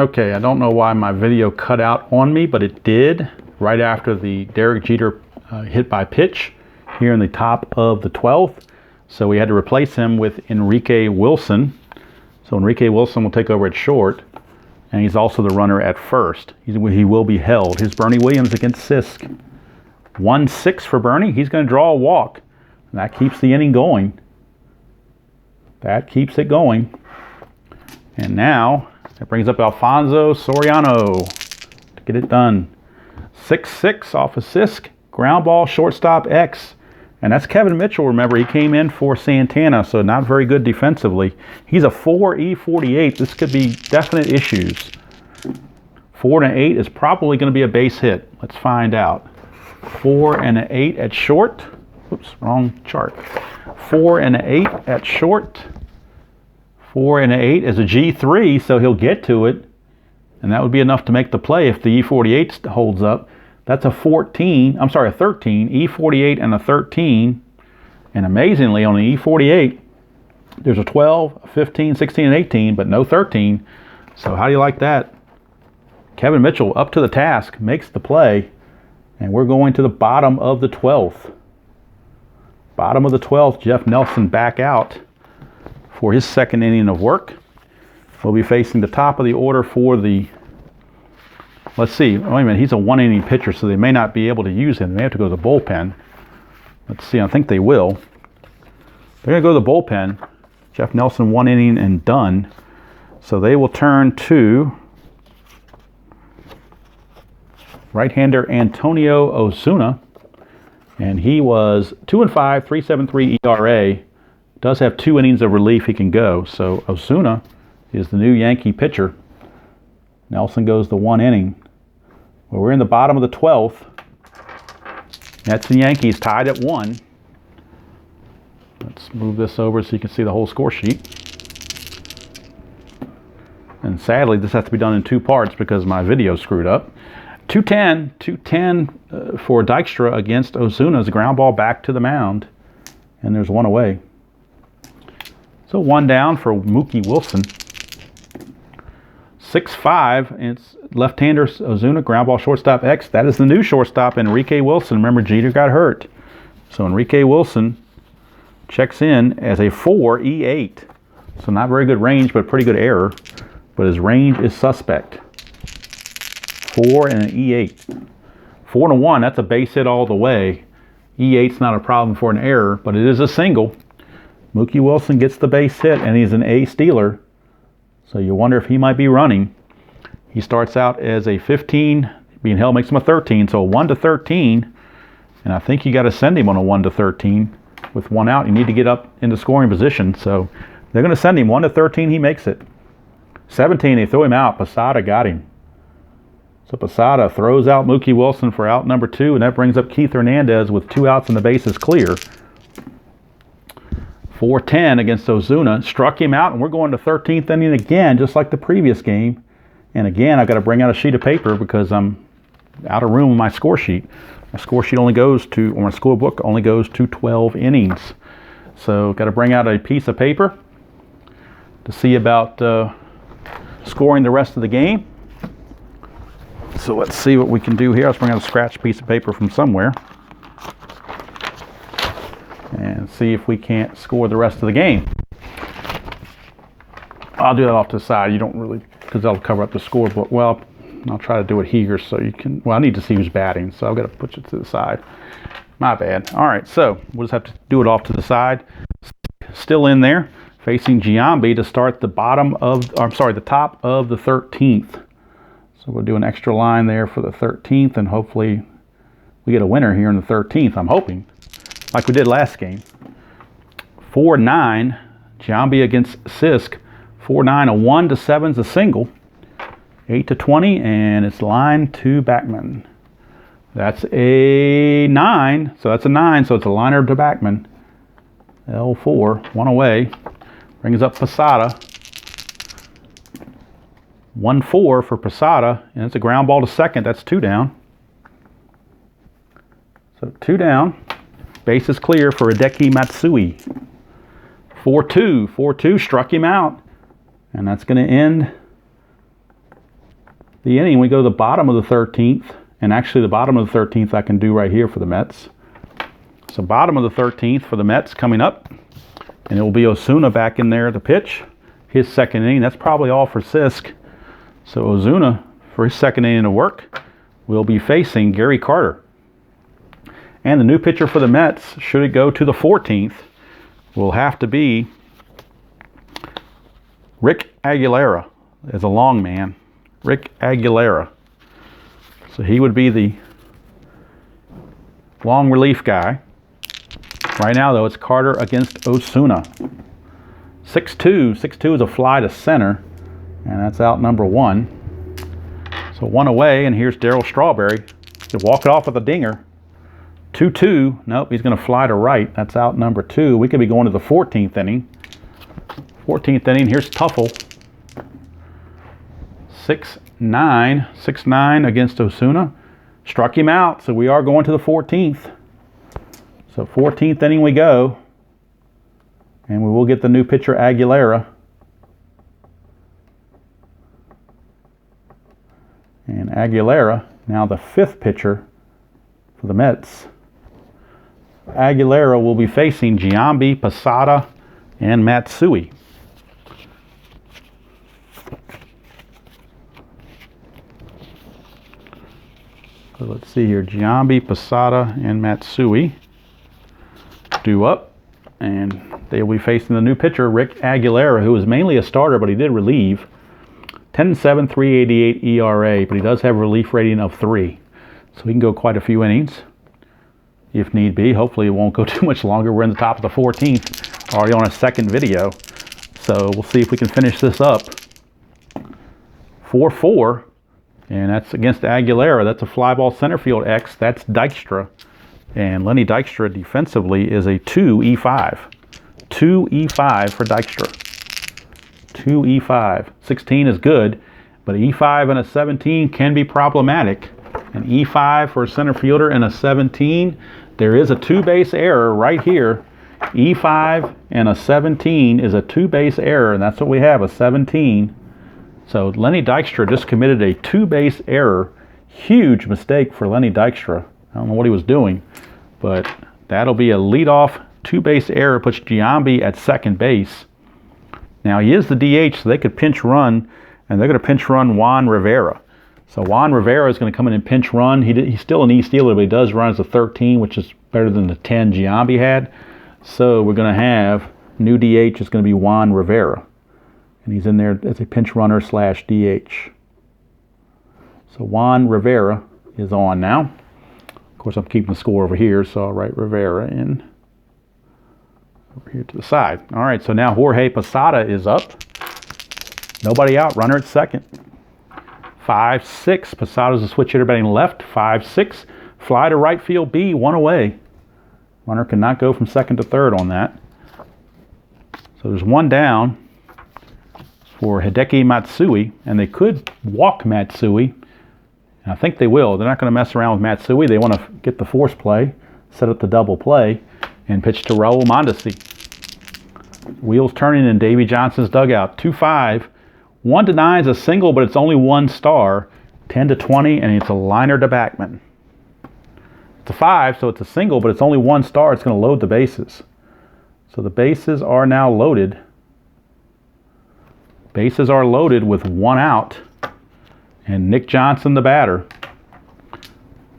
Okay, I don't know why my video cut out on me, but it did right after the Derek Jeter hit by pitch here in the top of the 12th. So we had to replace him with Enrique Wilson. So Enrique Wilson will take over at short, and he's also the runner at first. He will be held. Here's Bernie Williams against Sisk. 1-6 for Bernie. He's going to draw a walk. And that keeps the inning going. That keeps it going. And now that brings up Alfonso Soriano to get it done. 6-6 off of Sisk. Ground ball, shortstop X. And that's Kevin Mitchell, remember. He came in for Santana, so not very good defensively. He's a 4 E48. This could be definite issues. 4 and an 8 is probably going to be a base hit. Let's find out. 4 and an 8 at short. Oops, wrong chart. 4 and an 8 at short. 4 and an 8 is a G3, so he'll get to it. And that would be enough to make the play if the E48 holds up. That's a 13, E48 and a 13. And amazingly, on the E48, there's a 12, a 15, 16, and 18, but no 13. So how do you like that? Kevin Mitchell up to the task, makes the play, and we're going to the bottom of the 12th. Bottom of the 12th, Jeff Nelson back out for his second inning of work. We'll be facing the top of the order for the, let's see, wait a minute, he's a one-inning pitcher, so they may not be able to use him. They may have to go to the bullpen. Let's see, I think they will. They're going to go to the bullpen. Jeff Nelson, 1 inning and done. So they will turn to right-hander Antonio Ozuna. And he was 2-5, 3.73 ERA. Does have 2 innings of relief he can go. So Ozuna is the new Yankee pitcher. Nelson goes the 1 inning. Well, we're in the bottom of the 12th. Mets and Yankees tied at 1. Let's move this over so you can see the whole score sheet. And sadly, this has to be done in 2 parts because my video screwed up. 2-10 for Dykstra against Ozuna's ground ball back to the mound. And there's 1 away. So 1 down for Mookie Wilson. 6-5, it's left-hander Ozuna, ground ball shortstop X. That is the new shortstop, Enrique Wilson. Remember, Jeter got hurt. So Enrique Wilson checks in as a 4 E8. So not very good range, but pretty good error. But his range is suspect. 4 and an E8. 4 and a 1, that's a base hit all the way. E8's not a problem for an error, but it is a single. Mookie Wilson gets the base hit, and he's an A stealer. So you wonder if he might be running. He starts out as a 15. Being held makes him a 13. So a 1-13. And I think you got to send him on a 1-13. With 1 out, you need to get up into scoring position. So they're going to send him 1-13. He makes it. 17, they throw him out. Posada got him. So Posada throws out Mookie Wilson for out number 2. And that brings up Keith Hernandez with 2 outs and the bases clear. 4-10 against Ozuna, struck him out, and we're going to 13th inning again, just like the previous game. And again, I got to bring out a sheet of paper because I'm out of room with my score sheet. My score sheet only goes to, or my score book only goes to 12 innings. So got to bring out a piece of paper to see about scoring the rest of the game. So let's see what we can do here. Let's bring out a scratch piece of paper from somewhere. And see if we can't score the rest of the game. I'll do that off to the side. You don't really, because that'll cover up the scorebook. Well, I'll try to do it here so you can, well, I need to see who's batting, so I've got to push it to the side. My bad. All right, so we'll just have to do it off to the side. Still in there, facing Giambi to start the the top of the 13th. So we'll do an extra line there for the 13th, and hopefully we get a winner here in the 13th, I'm hoping. Like we did last game. 4-9, Giambi against Sisk. 4-9, a 1-7's a single. 8-20, and it's line to Backman. That's a 9, so that's a 9, so it's a liner to Backman. L4, 1 away. Brings up Posada. 1-4 for Posada, and it's a ground ball to second. That's 2 down. So 2 down. Base is clear for Hideki Matsui. 4-2. 4-2 struck him out. And that's going to end the inning, we go to the bottom of the 13th. And actually the bottom of the 13th I can do right here for the Mets. So bottom of the 13th for the Mets coming up. And it will be Osuna back in there to pitch. His second inning. That's probably all for Sisk. So Ozuna, for his second inning of work, will be facing Gary Carter. And the new pitcher for the Mets, should it go to the 14th, will have to be Rick Aguilera as a long man. Rick Aguilera. So he would be the long relief guy. Right now, though, it's Carter against Osuna. 6-2. 6-2 is a fly to center, and that's out number 1. So 1 away, and here's Darryl Strawberry. He'll walk it off with a dinger. 2-2. Nope, he's going to fly to right. That's out number 2. We could be going to the 14th inning. 14th inning, here's Tuffle. 6-9. 6-9 against Osuna. Struck him out, so we are going to the 14th. So 14th inning we go. And we will get the new pitcher Aguilera. And Aguilera, now the 5th pitcher for the Mets. Aguilera will be facing Giambi, Posada, and Matsui. So let's see here, Giambi, Posada, and Matsui due up, and they will be facing the new pitcher, Rick Aguilera, who is mainly a starter, but he did relieve. 10-7, 3.88 ERA, but he does have a relief rating of 3. So he can go quite a few innings if need be. Hopefully it won't go too much longer. We're in the top of the 14th, already on a second video. So we'll see if we can finish this up. 4-4, and that's against Aguilera. That's a fly ball center field X. That's Dykstra. And Lenny Dykstra defensively is a 2-E5. 2-E5 for Dykstra. 2-E5. 16 is good, but E5 and a 17 can be problematic. An E5 for a center fielder and a 17, there is a 2-base error right here. E5 and a 17 is a 2-base error, and that's what we have, a 17. So Lenny Dykstra just committed a 2-base error. Huge mistake for Lenny Dykstra. I don't know what he was doing, but that'll be a leadoff 2-base error, puts Giambi at second base. Now he is the DH, so they could pinch run, and they're going to pinch run Juan Rivera. So Juan Rivera is going to come in and pinch run. He's still an E-stealer, but he does run as a 13, which is better than the 10 Giambi had. So we're going to have new DH is going to be Juan Rivera, and he's in there as a pinch runner / DH. So Juan Rivera is on now. Of course, I'm keeping the score over here, so I'll write Rivera in over here to the side. All right, so now Jorge Posada is up. Nobody out, runner at second. 5-6, Posada's a switch hitter batting left. 5-6, fly to right field B, 1 away. Runner cannot go from second to third on that. So there's 1 down for Hideki Matsui, and they could walk Matsui. And I think they will. They're not going to mess around with Matsui. They want to get the force play, set up the double play, and pitch to Raul Mondesi. Wheels turning in Davey Johnson's dugout. 2-5. 1-9 is a single, but it's only 1 star. 10-20, and it's a liner to Backman. It's a 5, so it's a single, but it's only 1 star. It's going to load the bases. So the bases are now loaded. Bases are loaded with 1 out. And Nick Johnson, the batter.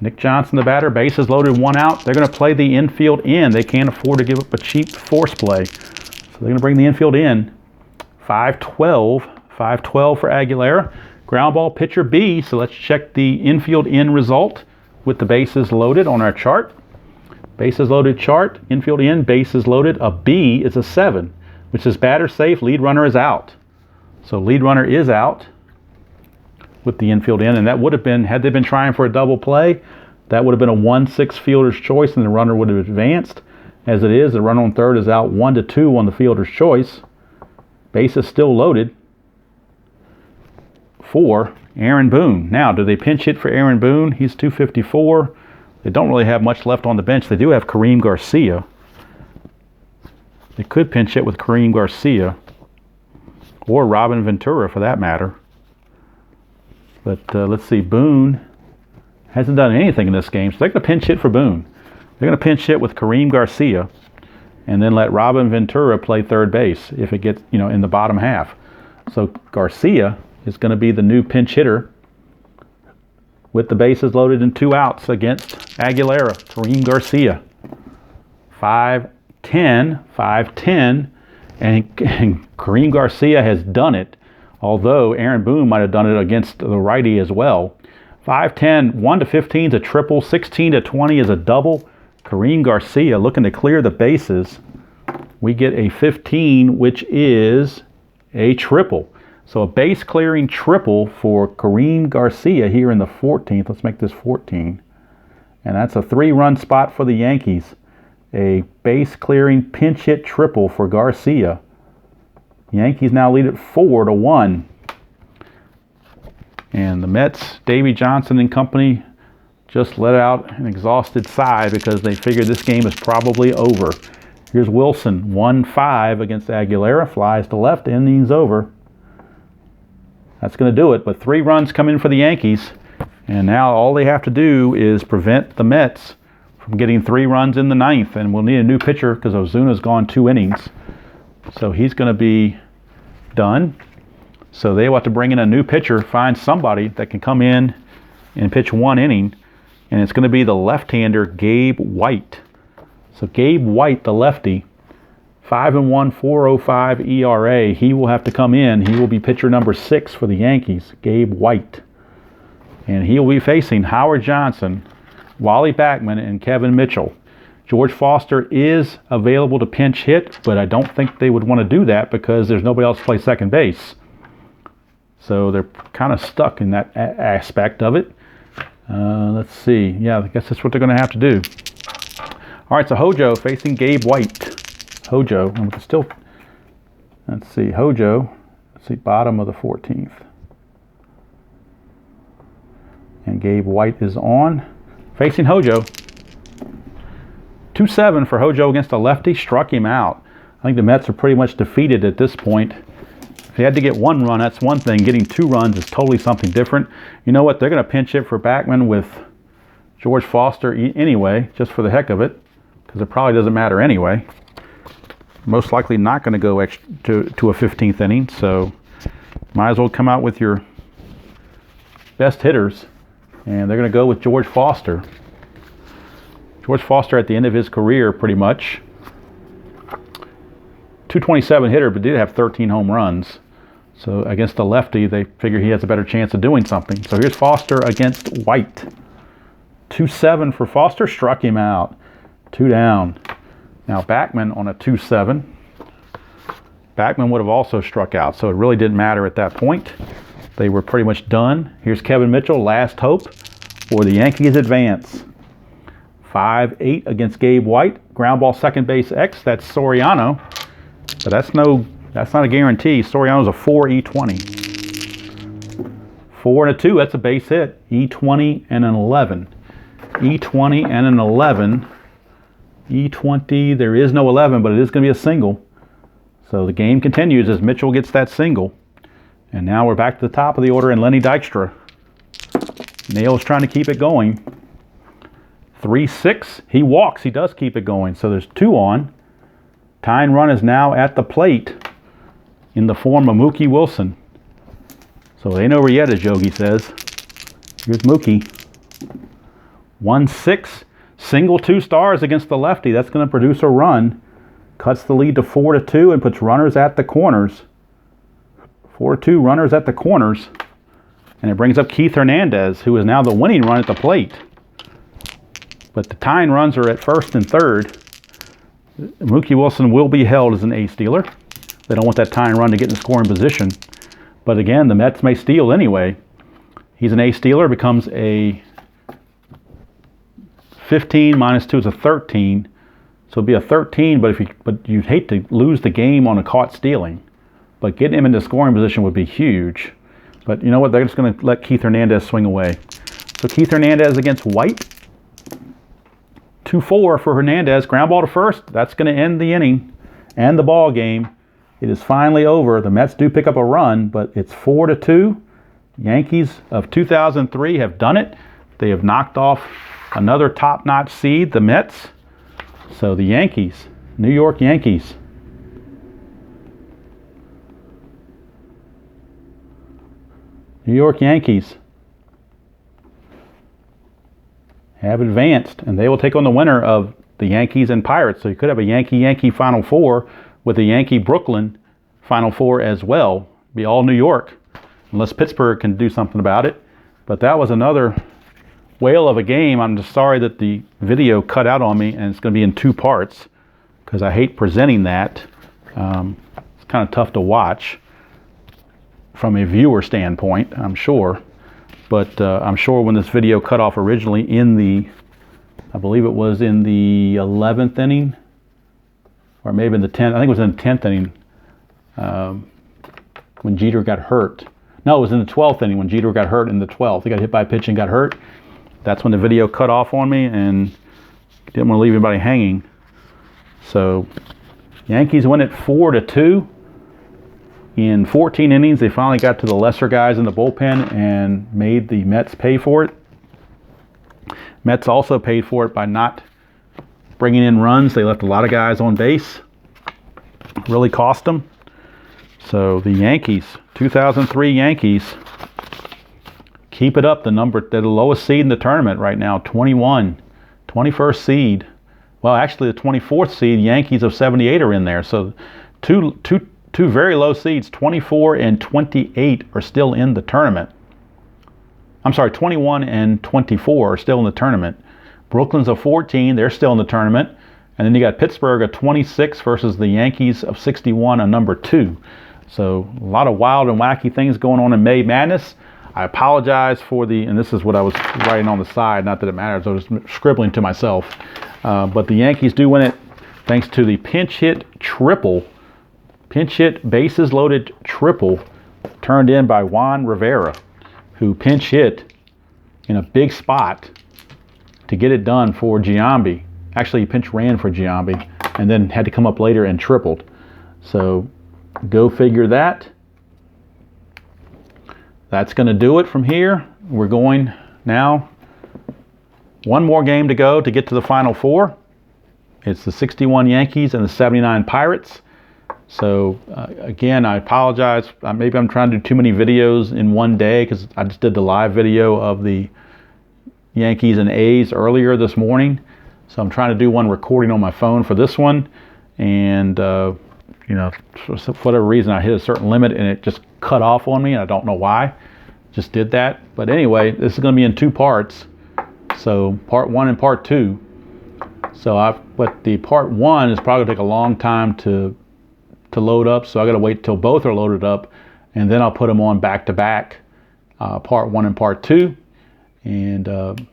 Nick Johnson, the batter, bases loaded, 1 out. They're going to play the infield in. They can't afford to give up a cheap force play. So they're going to bring the infield in. 5-12. 5-12 for Aguilera. Ground ball pitcher B. So let's check the infield in result with the bases loaded on our chart. Bases loaded chart. Infield in, bases loaded. A B is a 7, which is batter safe. Lead runner is out. So lead runner is out with the infield in, and that would have been, had they been trying for a double play, that would have been a 1-6 fielder's choice, and the runner would have advanced. As it is, the runner on third is out 1-2 on the fielder's choice. Base is still loaded for Aaron Boone. Now, do they pinch hit for Aaron Boone? He's 254. They don't really have much left on the bench. They do have Kareem Garcia. They could pinch hit with Kareem Garcia, or Robin Ventura for that matter. But let's see, Boone hasn't done anything in this game, so they're going to pinch hit for Boone. They're going to pinch hit with Kareem Garcia, and then let Robin Ventura play third base if it gets, in the bottom half. So Garcia is going to be the new pinch hitter with the bases loaded and 2 outs against Aguilera. Kareem Garcia, 5'10", and Kareem Garcia has done it, although Aaron Boone might have done it against the righty as well. 5'10", 1-15 is a triple, 16-20 is a double. Kareem Garcia looking to clear the bases. We get a 15, which is a triple. So a base clearing triple for Kareem Garcia here in the 14th. Let's make this 14. And that's a 3-run spot for the Yankees. A base clearing pinch hit triple for Garcia. Yankees now lead it 4-1. And the Mets, Davey Johnson and company, just let out an exhausted sigh because they figured this game is probably over. Here's Wilson, 1-5 against Aguilera, flies to left, innings over. That's going to do it, but 3 runs come in for the Yankees, and now all they have to do is prevent the Mets from getting 3 runs in the 9th, and we'll need a new pitcher because Ozuna's gone 2 innings. So he's going to be done. So they will have to bring in a new pitcher, find somebody that can come in and pitch 1 inning, and it's going to be the left-hander Gabe White. So Gabe White, the lefty, 5-1, 4.05 ERA. He will have to come in. He will be pitcher number 6 for the Yankees, Gabe White. And he will be facing Howard Johnson, Wally Backman, and Kevin Mitchell. George Foster is available to pinch hit, but I don't think they would want to do that because there's nobody else to play second base. So they're kind of stuck in that aspect of it. Let's see. Yeah, I guess that's what they're going to have to do. All right, so Hojo facing Gabe White. Hojo, and we can still, let's see, Hojo, let's see, bottom of the 14th. And Gabe White is on. Facing Hojo. 2-7 for Hojo against a lefty, struck him out. I think the Mets are pretty much defeated at this point. If they had to get 1 run, that's one thing. Getting 2 runs is totally something different. You know what? They're going to pinch hit for Backman with George Foster anyway, just for the heck of it, because it probably doesn't matter anyway. Most likely not going to go to a 15th inning, so might as well come out with your best hitters, and they're going to go with George Foster. George Foster at the end of his career, pretty much. 227 hitter, but did have 13 home runs. So against the lefty, they figure he has a better chance of doing something. So here's Foster against White. 2-7 for Foster, struck him out. 2 down. Now Backman on a 2-7. Backman would have also struck out, so it really didn't matter at that point. They were pretty much done. Here's Kevin Mitchell, last hope for the Yankees advance. 5-8 against Gabe White. Ground ball second base X, that's Soriano. But that's not a guarantee. Soriano's a 4 E20. 4 and a 2, that's a base hit. E20 and an 11. E20 and an 11. E20, there is no 11, but it is going to be a single. So the game continues as Mitchell gets that single. And now we're back to the top of the order, and Lenny Dykstra. Nails trying to keep it going. 3-6, he walks, he does keep it going. So there's 2 on. Tying run is now at the plate in the form of Mookie Wilson. So they ain't over yet, as Yogi says. Here's Mookie. 1-6. Single 2 stars against the lefty. That's going to produce a run. Cuts the lead to 4-2 and puts runners at the corners. 4-2 runners at the corners. And it brings up Keith Hernandez, who is now the winning run at the plate. But the tying runs are at first and third. Mookie Wilson will be held as an ace stealer. They don't want that tying run to get in scoring position. But again, the Mets may steal anyway. He's an ace stealer, becomes a 15 minus 2 is a 13. So it'd be a 13, but you'd hate to lose the game on a caught stealing. But getting him into scoring position would be huge. But you know what? They're just going to let Keith Hernandez swing away. So Keith Hernandez against White. 2-4 for Hernandez. Ground ball to first. That's going to end the inning and the ball game. It is finally over. The Mets do pick up a run, but it's 4-2. Yankees of 2003 have done it. They have knocked off another top-notch seed, the Mets. So the Yankees, New York Yankees. New York Yankees have advanced, and they will take on the winner of the Yankees and Pirates. So you could have a Yankee-Yankee Final Four with a Yankee-Brooklyn Final Four as well. Be all New York, unless Pittsburgh can do something about it. But that was another whale of a game. I'm just sorry that the video cut out on me, and it's going to be in 2 parts because I hate presenting that. It's kind of tough to watch from a viewer standpoint, I'm sure. But I'm sure when this video cut off originally in the, I believe it was in the 11th inning, or maybe in the 10th, I think it was in the 10th inning when Jeter got hurt. No, it was in the 12th inning when Jeter got hurt in the 12th. He got hit by a pitch and got hurt. That's when the video cut off on me, and didn't want to leave anybody hanging. So Yankees win it 4-2. In 14 innings, they finally got to the lesser guys in the bullpen and made the Mets pay for it. Mets also paid for it by not bringing in runs. They left a lot of guys on base. Really cost them. So the Yankees, 2003 Yankees, keep it up. They're the lowest seed in the tournament right now, 21, 21st seed. Well, actually the 24th seed, Yankees of 78 are in there. So two very low seeds, 24 and 28 are still in the tournament. I'm sorry, 21 and 24 are still in the tournament. Brooklyn's a 14, they're still in the tournament. And then you got Pittsburgh at 26 versus the Yankees of 61 on number 2. So a lot of wild and wacky things going on in May Madness. I apologize for and this is what I was writing on the side, not that it matters, I was scribbling to myself. But the Yankees do win it thanks to the pinch hit bases loaded triple turned in by Juan Rivera, who pinch hit in a big spot to get it done for Giambi. Actually, he pinch ran for Giambi and then had to come up later and tripled. So go figure that. That's going to do it from here. We're going now. One more game to go to get to the Final Four. It's the 61 Yankees and the 79 Pirates. So again, I apologize. Maybe I'm trying to do too many videos in one day because I just did the live video of the Yankees and A's earlier this morning. So I'm trying to do one recording on my phone for this one. And you know, for whatever reason, I hit a certain limit and it just cut off on me. And I don't know why. Just did that. But anyway, this is going to be in 2 parts. So part 1 and part 2. But the part 1 is probably going to take a long time to load up. So I got to wait till both are loaded up. And then I'll put them on back to back, part 1 and part 2. And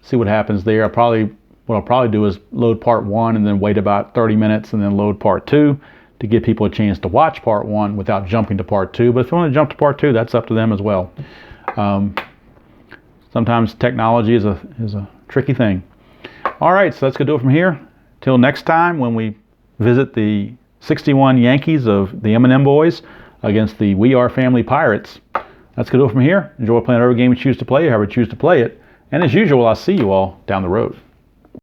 see what happens there. What I'll probably do is load part 1 and then wait about 30 minutes and then load part 2 to give people a chance to watch part 1 without jumping to part 2. But if you want to jump to part 2, that's up to them as well. Sometimes technology is a tricky thing. All right, so that's going to do it from here. Till next time when we visit the 61 Yankees of the M&M Boys against the We Are Family Pirates. That's going to do it from here. Enjoy playing whatever game you choose to play, however you choose to play it. And as usual, I'll see you all down the road.